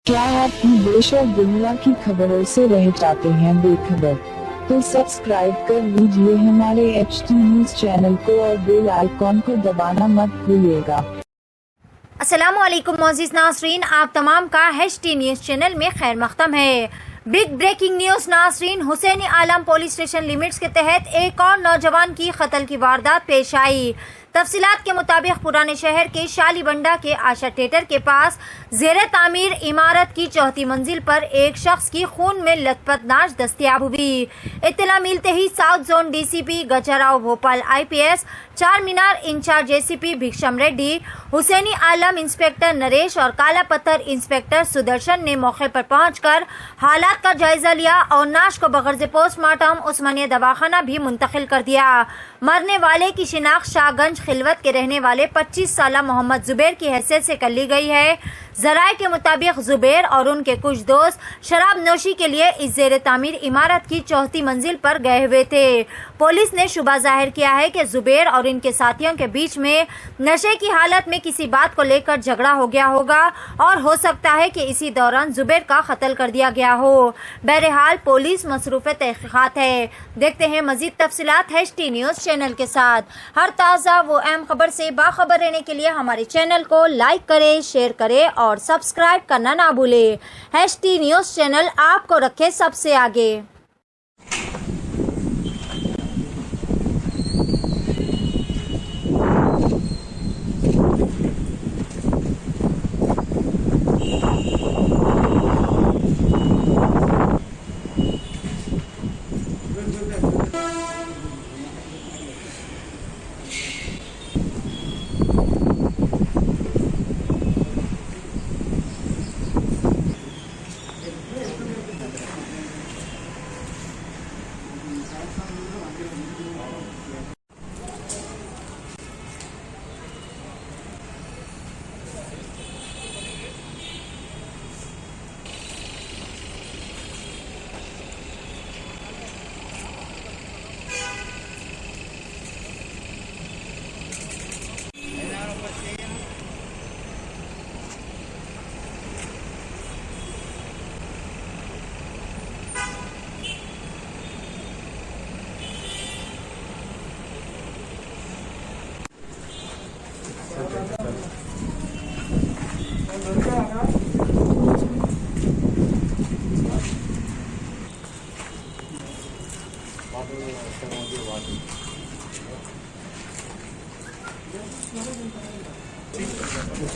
क्या आप देश और दुनिया की खबरों से रह जाते हैं बेखबर? तो सब्सक्राइब कर लीजिए हमारे HT न्यूज चैनल को और बेल आइकॉन को दबाना मत भूलिएगा। अस्सलामुअलैकुम मोअज़्ज़िज़ नाज़रीन, आप तमाम का HT न्यूज चैनल में खैर मक़दम है। बिग ब्रेकिंग न्यूज नाज़रीन, हुसैनी आलम पुलिस स्टेशन लिमिट्स के तहत एक और नौजवान की कत्ल की वारदात पेश आई। तफसीलात के मुताबिक पुराने शहर के शालीबंडा के आशा थिएटर के पास ज़ेरे तामीर इमारत की चौथी मंजिल पर एक शख्स की खून में लथपथ लाश दस्तयाब हुई। इत्तला मिलते ही south zone DCP Gajrao Bhupal IPS, Charminar incharge ACP Bhiksham Reddy, Husaini Alam inspector Naresh और काला पत्थर इंस्पेक्टर सुदर्शन ने मौके पर पहुंचकर हालात का जायजा लिया और लाश को बगैर पोस्टमार्टम उस्मानिया दवाखाना भी मुंतकिल कर दिया। मरने वाले की शिनाख्त शाहगंज खिलवत के रहने वाले 25 साला मोहम्मद जुबैर की हैसियत से कर ली गई है। जराये के मुताबिक जुबैर और उनके कुछ दोस्त शराब नोशी के लिए इस ज़ेरे तामीर इमारत की चौथी मंजिल पर गए हुए थे। पुलिस ने शुबा जाहिर किया है कि जुबैर और इनके साथियों के बीच में नशे की हालत में किसी बात को लेकर झगड़ा हो गया होगा और हो सकता है कि इसी दौरान जुबैर का कत्ल कर दिया गया हो। बहरहाल पुलिस मसरूफ़ तहक़ीक़ात है। देखते हैं मज़ीद तफसीलात HT न्यूज़ चैनल के साथ। हर ताज़ा व अहम खबर से बाखबर रहने के लिए हमारे चैनल को लाइक करें, शेयर करें और सब्सक्राइब करना ना भूलें। HT न्यूज़ चैनल आपको रखे सबसे आगे।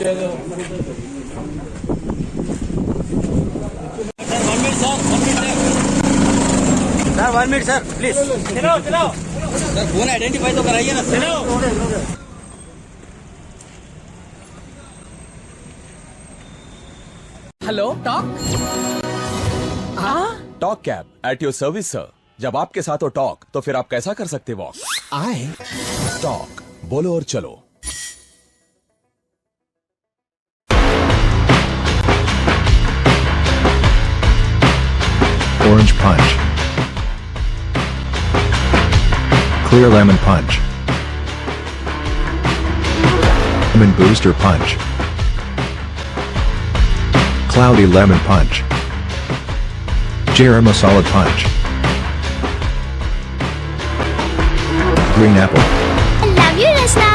Sir 1 minute sir please. चलो चलो सर, फोन आइडेंटिफाई तो कराइए ना। चलो hello talk talk cab at your service sir. जब आपके साथ हो टॉक तो फिर आप कैसा कर सकते वॉक? आए टॉक बोलो और चलो। Orange Punch, Clear Lemon Punch, Lemon Booster Punch, Cloudy Lemon Punch, Jerema Solid Punch, Green Apple. I love you, Lesna.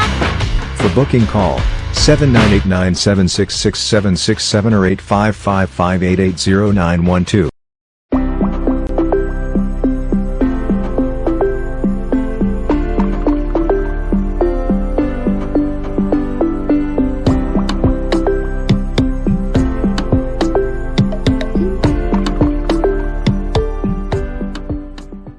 For booking call 7989766767 or 8555880912.